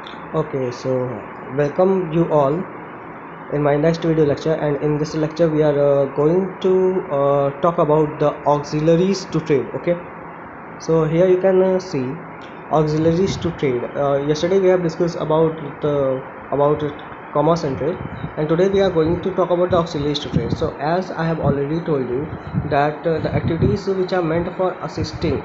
Okay, so welcome you all in my next video lecture, and in this lecture we are going to talk about the auxiliaries to trade. Okay, so here you can see auxiliaries to trade. Yesterday we have discussed about commerce and trade, and today we are going to talk about the auxiliaries to trade. So as I have already told you that the activities which are meant for assisting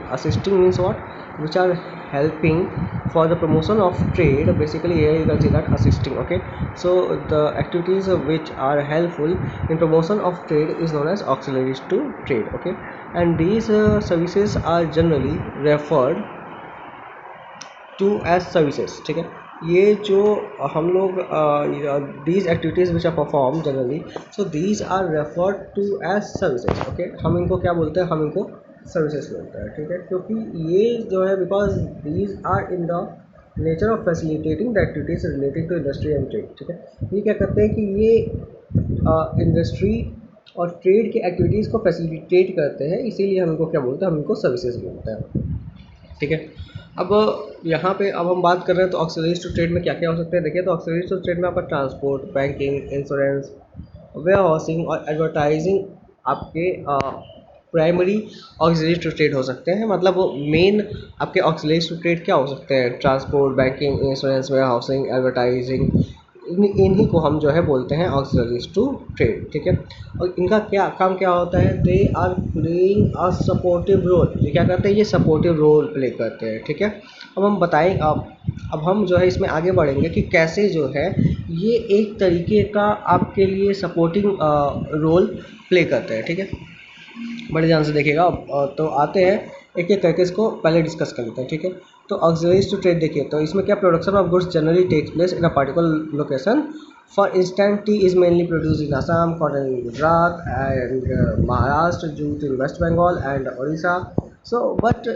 means what, which are helping for the promotion of trade. Basically here you can see that assisting. Okay, so the activities which are helpful in promotion of trade is known as auxiliaries to trade. Okay, and these services are generally referred to as services. ठीक है, ये जो हम लोग these activities which are perform generally, so these are referred to as services. Okay, हम इनको क्या बोलते हैं, हम इनको सर्विसेज बोलते हैं. ठीक है, क्योंकि ये जो है because these are in the nature of facilitating the activities related to industry and trade. ठीक है, ये क्या करते हैं कि ये इंडस्ट्री और ट्रेड की एक्टिविटीज़ को फैसिलिटेट करते हैं, इसीलिए हम इनको क्या बोलते हैं, हम इनको सर्विसेज बोलते हैं. ठीक है, अब यहाँ पे अब हम बात कर रहे हैं तो ऑक्सिलरीज टू ट्रेड में क्या क्या हो सकते हैं. देखिए, तो ऑक्सिलरीज टू ट्रेड में आपका transport, banking, insurance, warehousing और एडवर्टाइजिंग आपके प्राइमरी ऑक्सिलरीज टू ट्रेड हो सकते हैं. मतलब वो मेन आपके ऑक्सिलरीज टू ट्रेड क्या हो सकते हैं, transport, banking, insurance, warehousing, advertising, इन्हीं को हम जो है बोलते हैं ऑक्सिलरीज टू ट्रेड. ठीक है, और इनका क्या काम क्या होता है, they are playing a supportive role. ये क्या करते हैं, ये सपोर्टिव रोल प्ले करते हैं. ठीक है, अब हम बताएं, अब हम जो है इसमें आगे बढ़ेंगे कि कैसे जो है ये एक तरीके का आपके लिए सपोर्टिंग रोल प्ले करते हैं. ठीक है, बड़े ध्यान से देखिएगा. तो आते हैं एक एक करके, इसको पहले डिस्कस कर लेते हैं. ठीक है, तो ऑक्सिलरीज टू ट्रेड देखिए, तो इसमें क्या, production of goods generally takes place in a particular location. For instance tea is mainly produce in Assam, cotton in Gujarat and Maharashtra, jute in West Bengal and Odisha. So but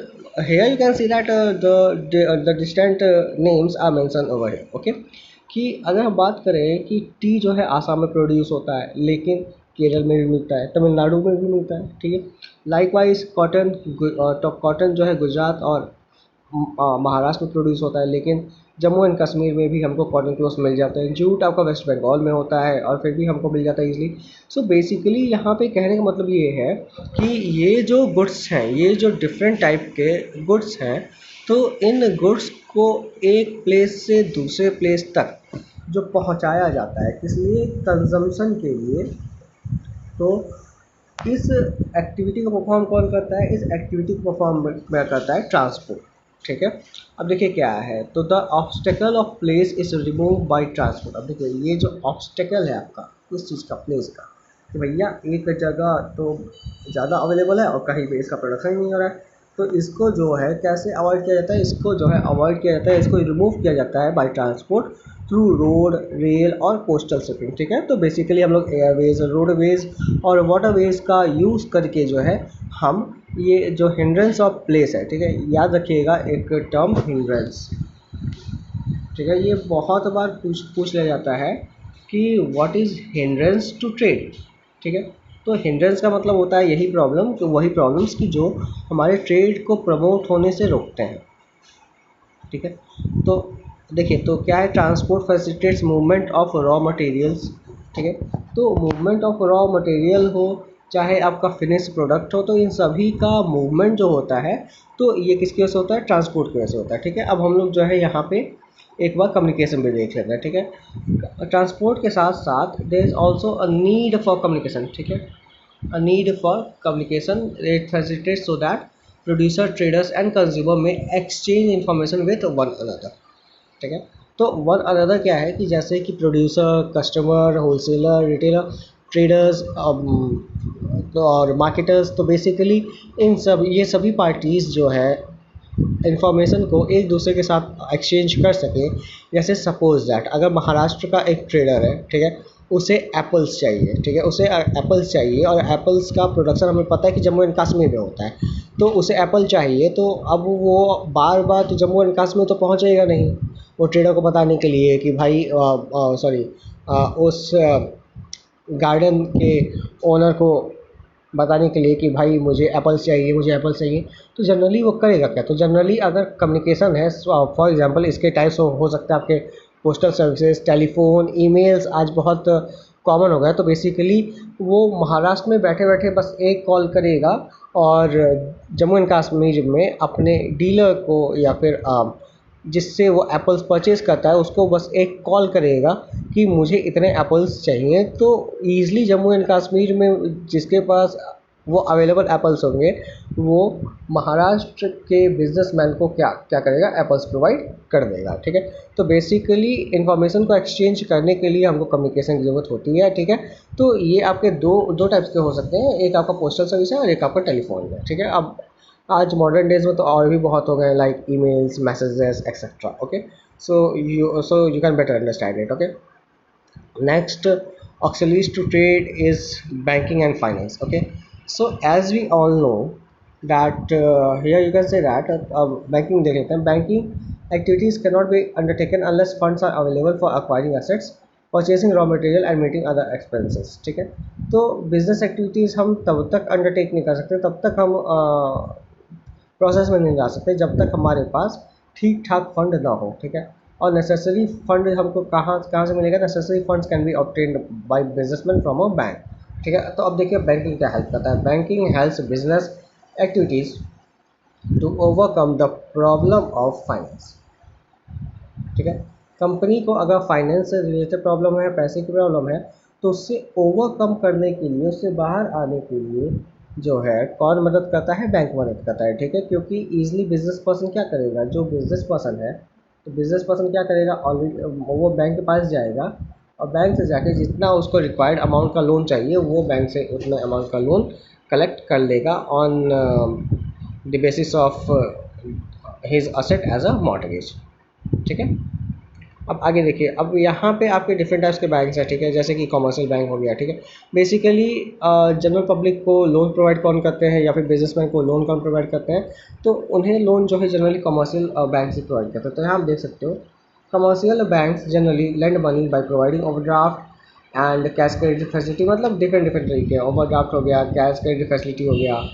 here you can see that the distant names are mentioned over here. Okay, कि अगर हम बात करें कि T जो है आसाम में produce होता है, लेकिन केरल में भी मिलता है, तमिलनाडु में भी मिलता है. ठीक है, लाइकवाइज कॉटन जो है गुजरात और महाराष्ट्र में प्रोड्यूस होता है, लेकिन जम्मू एंड कश्मीर में भी हमको कॉटन क्लोथ्स मिल जाते हैं. जूट आपका वेस्ट बंगाल में होता है और फिर भी हमको मिल जाता है ईजिली. सो बेसिकली यहाँ पे कहने का मतलब ये है कि ये जो गुड्स हैं, ये जो डिफरेंट टाइप के गुड्स हैं, तो इन गुड्स को एक प्लेस से दूसरे प्लेस तक जो पहुँचाया जाता है, किस लिए, कंजम्पशन के लिए. तो इस एक्टिविटी को परफॉर्म कौन करता है, इस एक्टिविटी को परफॉर्म करता है ट्रांसपोर्ट. ठीक है, अब देखिए क्या है, तो the obstacle of place is remove by transport. अब देखिए ये जो ऑब्स्टेकल है आपका इस चीज़ का, प्लेस का, कि भैया एक जगह तो ज़्यादा अवेलेबल है और कहीं पे इसका प्रोडक्शन नहीं हो रहा है, तो इसको जो है कैसे अवॉइड किया जाता है, इसको जो है अवॉइड किया जाता है, इसको रिमूव किया जाता है by transport through road, rail और पोस्टल शिपिंग. ठीक है, तो बेसिकली हम लोग एयरवेज, रोडवेज और वाटरवेज का यूज़ करके जो है हम ये जो हिंड्रेंस ऑफ प्लेस है, ठीक है, याद रखिएगा एक टर्म हिंड्रेंस. ठीक है, ये बहुत बार पूछ लिया जाता है कि what is hindrance to trade. ठीक है, तो हिंड्रेंस का मतलब होता है यही प्रॉब्लम, तो वही प्रॉब्लम्स की जो हमारे ट्रेड को प्रमोट होने से रोकते हैं. ठीक है, तो देखिए, तो क्या है, transport facilitates movement of raw materials. ठीक है, तो मूवमेंट ऑफ रॉ मटेरियल हो चाहे आपका फिनिश प्रोडक्ट हो, तो इन सभी का मूवमेंट जो होता है, तो ये किसकी वजह से होता है, ट्रांसपोर्ट की वजह से होता है. ठीक है, अब हम लोग जो है यहाँ पे एक बार कम्युनिकेशन भी देख लेते हैं. ठीक है, ट्रांसपोर्ट के साथ साथ there is also a need for communication. ठीक है, a need for communication, it facilitates so that producer, traders and consumer may exchange information with one another. ठीक है, तो वन अनदर क्या है कि जैसे कि producer, customer, wholesaler, retailer, traders और मार्केटर्स, तो बेसिकली इन सब ये सभी पार्टीज़ जो है इन्फॉर्मेशन को एक दूसरे के साथ एक्सचेंज कर सके. जैसे सपोज दैट अगर महाराष्ट्र का एक ट्रेडर है, ठीक है, उसे एप्पल्स चाहिए. ठीक है, उसे एप्पल्स चाहिए और एप्पल्स का प्रोडक्शन हमें पता है कि जम्मू एंड कश्मीर में होता है, तो उसे एप्पल चाहिए. तो अब वो बार बार तो जम्मू एंड कश्मीर तो पहुँचेगा नहीं, वो ट्रेडर को बताने के लिए कि भाई सॉरी उस गार्डन के ओनर को बताने के लिए कि भाई मुझे एप्पल्स चाहिए, मुझे एप्पल्स चाहिए, तो जनरली वो करेगा क्या? तो जनरली अगर कम्युनिकेशन है, फॉर एग्जांपल इसके टाइप्स हो सकते हैं आपके पोस्टल सर्विसेज, टेलीफोन, ईमेल्स आज बहुत कॉमन हो गया। तो बेसिकली वो महाराष्ट्र में बैठे बैठे बस एक कॉल करेगा और जम्मू एंड कश्मीर में अपने डीलर को या फिर जिससे वो एप्पल्स परचेज करता है उसको बस एक कॉल करेगा कि मुझे इतने एप्पल्स चाहिए। तो ईज़िली जम्मू एंड कश्मीर में जिसके पास वो अवेलेबल एप्पल्स होंगे वो महाराष्ट्र के बिजनेसमैन को क्या क्या करेगा, एप्पल्स प्रोवाइड कर देगा। ठीक है, तो बेसिकली इन्फॉर्मेशन को एक्सचेंज करने के लिए हमको कम्युनिकेशन की ज़रूरत होती है। ठीक है, तो ये आपके दो टाइप्स के हो सकते हैं, एक आपका पोस्टल सर्विस है और एक आपका टेलीफोन है। ठीक है, अब आज मॉडर्न डेज में तो और भी बहुत हो गए, like emails, messages etcetera. Okay, so you can better understand it. Okay, next auxiliaries to trade is banking and finance. Okay, so as we all know that here you can say that banking देख लेते हैं। banking activities cannot be undertaken unless funds are available for acquiring assets, purchasing raw material and meeting other expenses। ठीक है, तो business activities हम तब तक undertake नहीं कर सकते, तब तक हम प्रोसेस में नहीं जा सकते जब तक हमारे पास ठीक ठाक फंड ना हो। ठीक है, और नेसेसरी फंड हमको कहाँ कहाँ से मिलेगा? Necessary funds can be obtained by businessman from a bank. ठीक है, तो अब देखिए बैंकिंग क्या हेल्प करता है। Banking helps business activities to overcome the problem of finance. ठीक है, कंपनी को अगर फाइनेंस से रिलेटेड प्रॉब्लम है, पैसे की प्रॉब्लम है, तो उससे ओवरकम करने के लिए, उससे बाहर आने के लिए जो है कौन मदद करता है? बैंक मदद करता है। ठीक है, क्योंकि ईजिली बिजनेस पर्सन क्या करेगा? जो बिजनेस पर्सन है, तो बिजनेस पर्सन क्या करेगा? ऑलरेडी वो बैंक के पास जाएगा और बैंक से जाके जितना उसको रिक्वायर्ड अमाउंट का लोन चाहिए वो बैंक से उतना अमाउंट का लोन कलेक्ट कर लेगा on the basis of his asset as a mortgage. ठीक है, अब आगे देखिए, अब यहाँ पे आपके डिफरेंट टाइप्स के बैंक्स हैं। ठीक है, जैसे कि कॉमर्शियल बैंक हो गया। ठीक है, बेसिकली जनरल पब्लिक को लोन प्रोवाइड कौन करते हैं या फिर बिजनेसमैन को लोन कौन प्रोवाइड करते हैं? तो उन्हें लोन जो है जनरली कॉमर्शियल बैंक से प्रोवाइड करते हैं। तो यहाँ आप देख सकते हो, commercial banks generally lend money by providing overdraft and cash credit facility. मतलब डिफरेंट डिफरेंट तरीके हैं, ओवरड्राफ्ट हो गया, कैश क्रेडिट फैसिलिटी हो गया,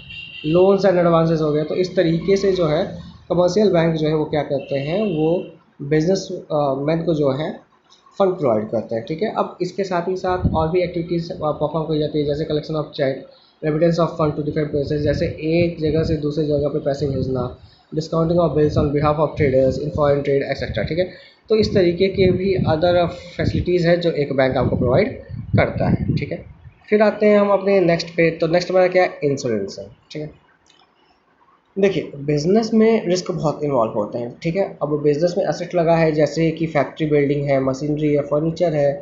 लोन्स एंड एडवांसेस हो गए। तो इस तरीके से जो है कमर्शियल बैंक जो है वो क्या करते हैं, वो बिजनेस मैन को जो है फंड प्रोवाइड करते हैं। ठीक है, अब इसके साथ ही साथ और भी एक्टिविटीज़ परफॉर्म की जाती है, जैसे collection of cheque, remittance of fund to different places, जैसे एक जगह से दूसरी जगह पे पैसे भेजना, discounting of bills on behalf of traders in foreign trade etcetera. ठीक है, तो इस तरीके के भी अदर फैसिलिटीज़ है जो एक बैंक आपको प्रोवाइड करता है। ठीक है, फिर आते हैं हम अपने नेक्स्ट पे। तो नेक्स्ट हमारा क्या है? इंश्योरेंस है। ठीक है, देखिए बिज़नेस में रिस्क बहुत इन्वॉल्व होते हैं। ठीक है, अब बिज़नेस में एसेट लगा है, जैसे कि फैक्ट्री बिल्डिंग है, मशीनरी है, फर्नीचर है,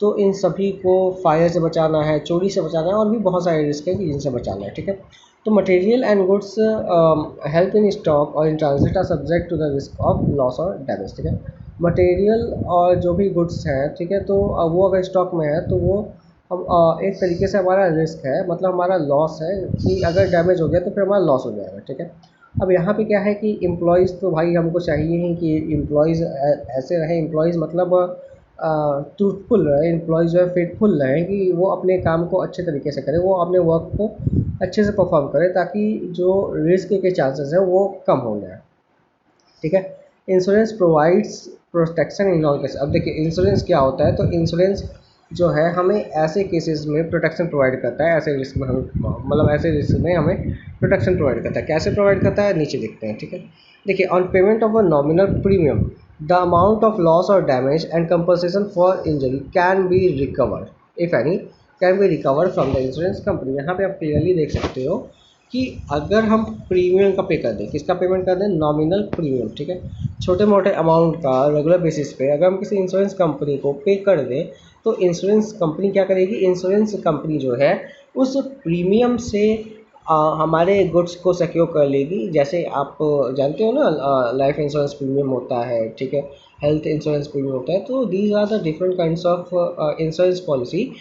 तो इन सभी को फायर से बचाना है, चोरी से बचाना है, और भी बहुत सारे रिस्क हैं कि जिनसे बचाना है। ठीक है, तो material and goods held in stock और in transit are subject to the risk of loss और डैमेज। ठीक है, मटेरियल और जो भी गुड्स हैं, ठीक है, तो वो अगर स्टॉक में है तो वो हम एक तरीके से हमारा रिस्क है, मतलब हमारा लॉस है कि अगर डैमेज हो गया तो फिर हमारा लॉस हो जाएगा। ठीक है, अब यहाँ पे क्या है कि एम्प्लॉयज़ तो भाई हमको चाहिए ही कि एम्प्लॉयज़ ऐसे रहे, एम्प्लॉयज़ मतलब ट्रूथफुल रहे, एम्प्लॉयज़ जो है फेथफुल रहे, कि वो अपने काम को अच्छे तरीके से करें, वो अपने वर्क को अच्छे से परफॉर्म करें, ताकि जो रिस्क के चांसेस हैं वो कम हो जाए। ठीक है, insurance provides protection in all case. अब देखिए इंश्योरेंस क्या होता है, तो इंश्योरेंस जो है हमें ऐसे केसेस में प्रोटेक्शन प्रोवाइड करता है, ऐसे रिस्क में हम मतलब ऐसे रिस्क में हमें प्रोटेक्शन प्रोवाइड करता है। कैसे प्रोवाइड करता है, नीचे देखते हैं। ठीक है, देखिए on payment of a nominal premium the amount of loss और damage and compensation for injury can be recovered if any can be recovered from the insurance company. यहाँ पे आप क्लियरली देख सकते हो कि अगर हम प्रीमियम का पे कर दें, किसका पेमेंट कर दें? Nominal premium. ठीक है, छोटे मोटे अमाउंट का रेगुलर बेसिस पे अगर हम किसी इंश्योरेंस कंपनी को पे कर दें, तो इंश्योरेंस कंपनी क्या करेगी? इंश्योरेंस कंपनी जो है उस प्रीमियम से हमारे गुड्स को सिक्योर कर लेगी। जैसे आप जानते हो ना, लाइफ इंश्योरेंस प्रीमियम होता है, ठीक है, हेल्थ इंश्योरेंस प्रीमियम होता है। तो these are the different kinds of insurance policy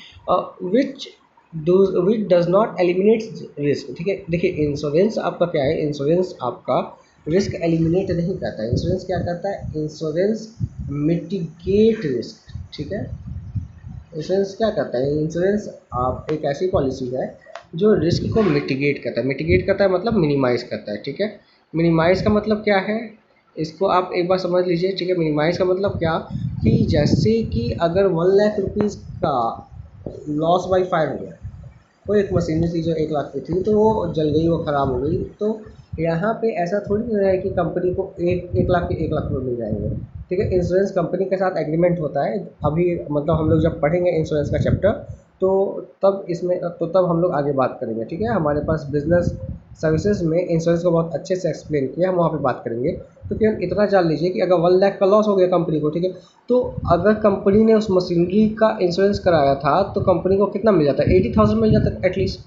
which which does not eliminate risk. ठीक है, देखिए इंश्योरेंस आपका क्या है? इंश्योरेंस आपका रिस्क एलिमिनेट नहीं करता है। इंश्योरेंस क्या करता है? Insurance mitigate risk. ठीक है, इंश्योरेंस क्या करता है? इंश्योरेंस आप एक ऐसी पॉलिसी है जो रिस्क को मिटिगेट करता है मतलब मिनिमाइज करता है, ठीक है। मिनिमाइज का मतलब क्या है, इसको आप एक बार समझ लीजिए, ठीक है। मिनिमाइज का मतलब क्या, कि जैसे कि अगर 1 लाख रुपीज़ का लॉस बाई फायर हो गया, कोई एक मशीनरी थी जो 1 लाख की थी, तो वो जल गई, वो ख़राब हो गई, तो यहाँ पे ऐसा थोड़ी ना है कि कंपनी को एक लाख के 1 लाख रुपये मिल जाएंगे, ठीक है। इंश्योरेंस कंपनी के साथ एग्रीमेंट होता है। अभी मतलब हम लोग जब पढ़ेंगे इंश्योरेंस का चैप्टर, तो तब हम लोग आगे बात करेंगे, ठीक है। हमारे पास बिजनेस सर्विसेज में इंश्योरेंस को बहुत अच्छे से एक्सप्लेन किया, हम वहाँ पे बात करेंगे। तो केवल इतना जान लीजिए कि अगर 1 लाख का लॉस हो गया कंपनी को, ठीक है, तो अगर कंपनी ने उस मशीनरी का इंश्योरेंस कराया था तो कंपनी को कितना मिल जाता है, 80,000 मिल जाता है एटलीस्ट,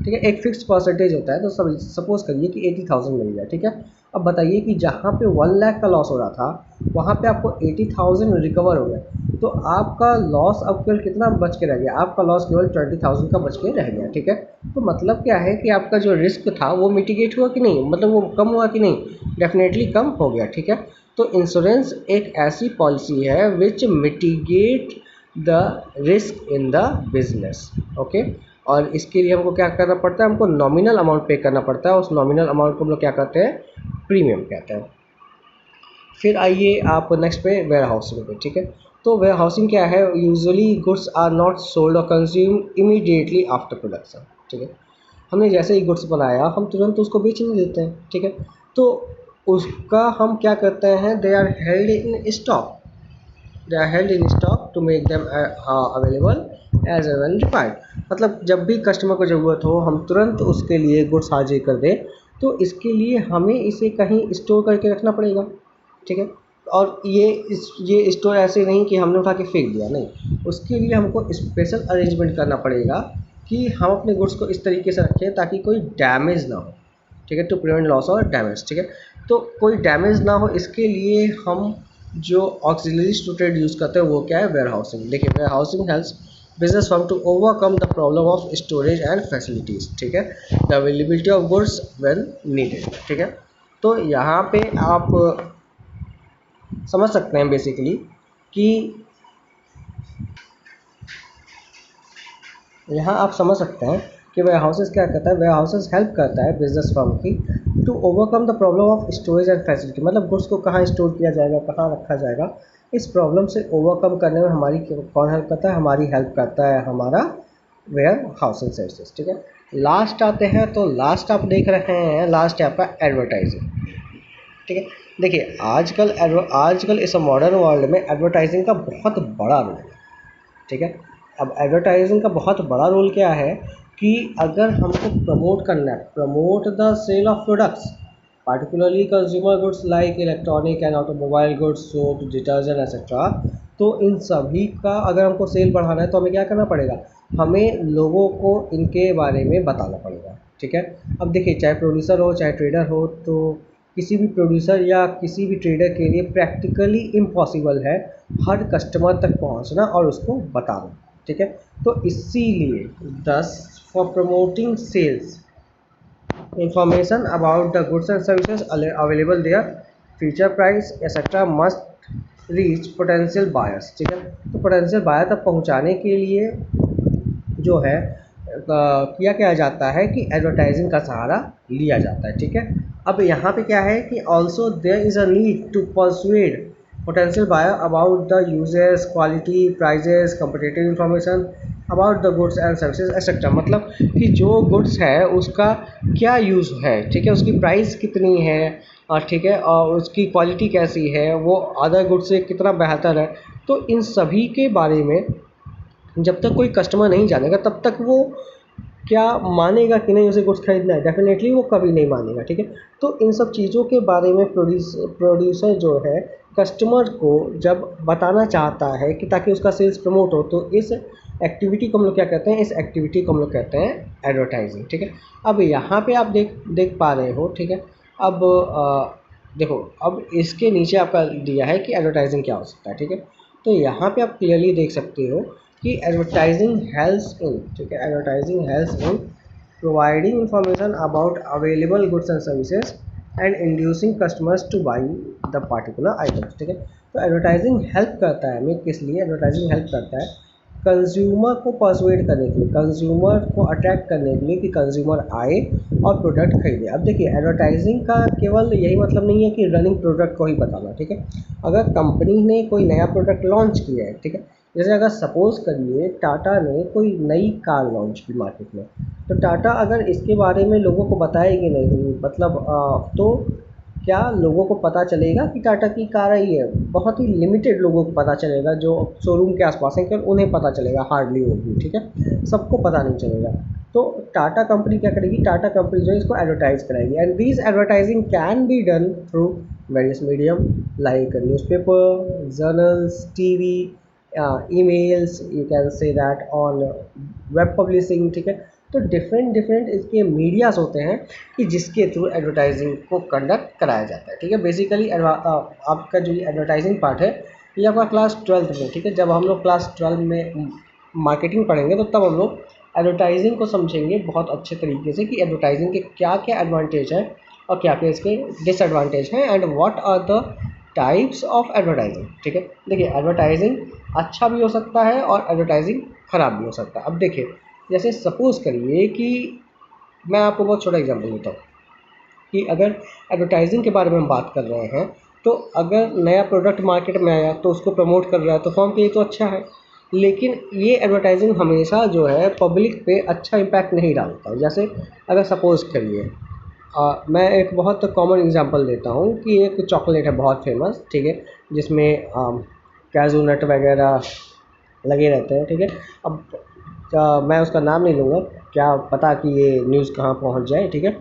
ठीक है। एक फिक्स परसेंटेज होता है, तो सब सपोज करिए कि 80,000 मिल गया, ठीक है। अब बताइए कि जहाँ पे 1 लाख का लॉस हो रहा था, वहाँ पे आपको 80,000 रिकवर हो गया, तो आपका लॉस अब केवल कितना बच के रह गया, आपका लॉस केवल 20,000 का बच के रह गया, ठीक है। तो मतलब क्या है कि आपका जो रिस्क था वो मिटिगेट हुआ कि नहीं, मतलब वो कम हुआ कि नहीं, डेफिनेटली कम हो गया, ठीक है। तो इंश्योरेंस एक ऐसी पॉलिसी है which mitigate the risk in the business, okay. और इसके लिए हमको क्या करना पड़ता है, हमको नॉमिनल अमाउंट पे करना पड़ता है। उस नॉमिनल अमाउंट को हम लोग क्या कहते हैं, प्रीमियम कहते हैं। फिर आइए आप नेक्स्ट पे वेयर हाउसिंग पे, ठीक है। तो वेयर हाउसिंग क्या है, usually goods are not sold और कंज्यूम इमीडिएटली आफ्टर प्रोडक्शन, ठीक है। हमने जैसे ही गुड्स बनाया हम तुरंत उसको बेच नहीं देते हैं, ठीक है। तो उसका हम क्या करते हैं, they are held in stock, they are held in stock to make them available as even required. मतलब जब भी कस्टमर को ज़रूरत हो हम तुरंत उसके लिए गुड्स हाजिर कर दें, तो इसके लिए हमें इसे कहीं स्टोर करके रखना पड़ेगा, ठीक है। और ये स्टोर ऐसे नहीं कि हमने उठा के फेंक दिया, नहीं, उसके लिए हमको स्पेशल अरेंजमेंट करना पड़ेगा कि हम अपने गुड्स को इस तरीके से रखें ताकि कोई डैमेज ना हो, ठीक है, टू प्रिवेंट लॉस और डैमेज, ठीक है। तो कोई डैमेज ना हो इसके लिए हम जो ऑक्सिलरीज टू ट्रेड यूज़ करते हैं वो क्या है, वेयर हाउसिंग। देखिए, warehousing helps business firm to overcome the problem of storage and facilities, ठीक है, the availability of goods when needed, ठीक है। तो यहाँ पे आप समझ सकते हैं बेसिकली कि यहाँ आप समझ सकते हैं कि वेयर हाउसेस क्या करता है, वेयर हाउसेस हेल्प करता है बिजनेस फर्म की to overcome the problem of storage and facility. मतलब गुड्स को कहाँ स्टोर किया जाएगा, कहाँ रखा जाएगा, इस प्रॉब्लम से ओवरकम करने में हमारी कौन हेल्प करता है, हमारी हेल्प करता है हमारा वेयर हाउसिंग सर्विसेज, ठीक है। लास्ट आते हैं, तो लास्ट आप देख रहे हैं, लास्ट है आपका एडवर्टाइजिंग, ठीक है। देखिए, आजकल इस मॉडर्न वर्ल्ड में एडवर्टाइजिंग का बहुत बड़ा रोल है, ठीक है। अब एडवर्टाइजिंग का बहुत बड़ा रोल क्या है कि अगर हमको प्रमोट करना है, promote the sale of products, particularly consumer goods like electronic and automobile goods, soap, detergent etcetera, तो इन सभी का अगर हमको सेल बढ़ाना है तो हमें क्या करना पड़ेगा, हमें लोगों को इनके बारे में बताना पड़ेगा, ठीक है। अब देखिए, चाहे प्रोड्यूसर हो चाहे ट्रेडर हो, तो किसी भी प्रोड्यूसर या किसी भी ट्रेडर के लिए प्रैक्टिकली इम्पॉसिबल है हर कस्टमर तक पहुंचना और उसको बताना, ठीक है। तो इसीलिए thus for promoting sales information about the goods and services available there, feature price etc must reach potential buyers, ठीक है। तो पोटेंशियल बायर तक पहुंचाने के लिए जो है किया क्या जाता है कि एडवर्टाइजिंग का सहारा लिया जाता है, ठीक है। अब यहाँ पे क्या है कि also there is a need to persuade potential buyer about the uses, quality, prices, competitive information about the goods and services etcetera. मतलब कि जो गुड्स है उसका क्या यूज़ है, ठीक है, उसकी प्राइस कितनी है, और ठीक है, और उसकी क्वालिटी कैसी है, वो अदर गुड्स से कितना बेहतर है। तो इन सभी के बारे में जब तक कोई कस्टमर नहीं जानेगा तब तक वो क्या मानेगा कि नहीं उसे गुड्स खरीदना है, डेफिनेटली वो कभी नहीं मानेगा, ठीक है। तो इन सब चीज़ों के बारे में प्रोड्यूसर जो है कस्टमर को जब बताना चाहता है कि ताकि उसका सेल्स प्रमोट हो, तो इस एक्टिविटी को हम लोग क्या कहते हैं, इस एक्टिविटी को हम लोग कहते हैं एडवर्टाइजिंग, ठीक है। अब यहाँ पे आप देख पा रहे हो, ठीक है। अब देखो, अब इसके नीचे आपका दिया है कि एडवर्टाइजिंग क्या हो सकता है, ठीक है। तो यहाँ पे आप क्लियरली देख सकते हो कि एडवर्टाइजिंग हेल्प्स इन, ठीक है, advertising helps in providing information about available goods and services and inducing customers two by the particular items, ठीक है। तो एडवर्टाइजिंग हेल्प करता है हमें, किस लिए एडवर्टाइजिंग हेल्प करता है, कंज्यूमर को परsuade करने के लिए, कंज्यूमर को अट्रैक्ट करने के लिए कि कंज्यूमर आए और प्रोडक्ट खरीदे। अब देखिए एडवर्टाइजिंग का केवल यही मतलब नहीं है कि रनिंग प्रोडक्ट को ही बताना, ठीक है। अगर कंपनी ने कोई नया प्रोडक्ट लॉन्च किया है, ठीक है, जैसे अगर सपोज़ करिए टाटा ने कोई नई कार लॉन्च की मार्केट में, तो टाटा अगर इसके बारे में लोगों को बताएगी नहीं, मतलब तो क्या लोगों को पता चलेगा कि टाटा की कार आई है? बहुत ही लिमिटेड लोगों को पता चलेगा, जो शोरूम के आसपास हैं, केवल उन्हें पता चलेगा, हार्डली होगी, ठीक है, सबको पता नहीं चलेगा। तो टाटा कंपनी क्या करेगी, टाटा कंपनी जो है इसको एडवर्टाइज कराएगी, and this advertising can be done through various medium like newspaper, journals, TV, emails, you can say that on web publishing, ठीक है। तो डिफरेंट इसके मीडियाज़ होते हैं कि जिसके थ्रू एडवर्टाइजिंग को कंडक्ट कराया जाता है, ठीक है। बेसिकली आपका जो ये एडवर्टाइजिंग पार्ट है ये आपका क्लास 12th में, ठीक है, जब हम लोग क्लास 12 में मार्केटिंग पढ़ेंगे तो तब हम लोग एडवर्टाइजिंग को समझेंगे बहुत अच्छे तरीके से कि एडवर्टाइजिंग के क्या क्या एडवांटेज हैं और क्या क्या इसके डिसएडवांटेज हैं, and what are the types of advertising, ठीक है। देखिए एडवर्टाइजिंग अच्छा भी हो सकता है और एडवर्टाइजिंग ख़राब भी हो सकता है। अब देखिए जैसे सपोज़ करिए कि मैं आपको बहुत छोटा एग्जांपल देता हूँ कि अगर एडवर्टाइजिंग के बारे में हम बात कर रहे हैं, तो अगर नया प्रोडक्ट मार्केट में आया तो उसको प्रमोट कर रहा है तो फर्म के लिए तो अच्छा है, लेकिन ये एडवर्टाइजिंग हमेशा जो है पब्लिक पे अच्छा इम्पैक्ट नहीं डालता। जैसे अगर सपोज़ करिए मैं एक बहुत कॉमन एग्जांपल देता हूँ कि एक चॉकलेट है बहुत फेमस, ठीक है, जिसमें कैज़ू नट वगैरह लगे रहते हैं, ठीक है। अब मैं उसका नाम नहीं लूँगा, क्या पता कि ये न्यूज़ कहाँ पहुँच जाए, ठीक है।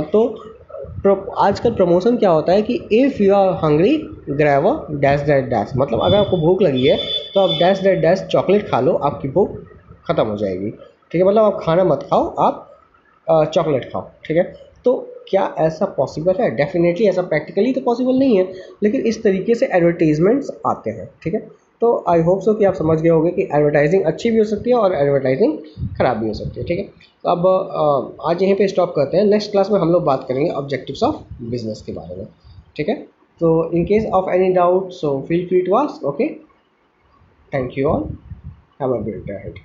तो आजकल प्रमोशन क्या होता है कि if you are hungry grab a dash dash dash, मतलब अगर आपको भूख लगी है तो आप डैश डैश डैश चॉकलेट खा लो, आपकी भूख ख़त्म हो जाएगी, ठीक है। मतलब आप खाना मत खाओ, आप चॉकलेट खाओ, ठीक है। तो क्या ऐसा पॉसिबल है? डेफिनेटली ऐसा प्रैक्टिकली तो पॉसिबल नहीं है, लेकिन इस तरीके से एडवर्टीज़मेंट्स आते हैं, ठीक है। तो आई होप सो कि आप समझ गए होंगे कि एडवर्टाइजिंग अच्छी भी हो सकती है और एडवर्टाइजिंग ख़राब भी हो सकती है, ठीक है। तो अब आज यहीं पे स्टॉप करते हैं, नेक्स्ट क्लास में हम लोग बात करेंगे ऑब्जेक्टिव्स ऑफ बिजनेस के बारे में, ठीक है। तो in case of any doubt so feel free to ask, okay. Thank you all, have a great day ahead.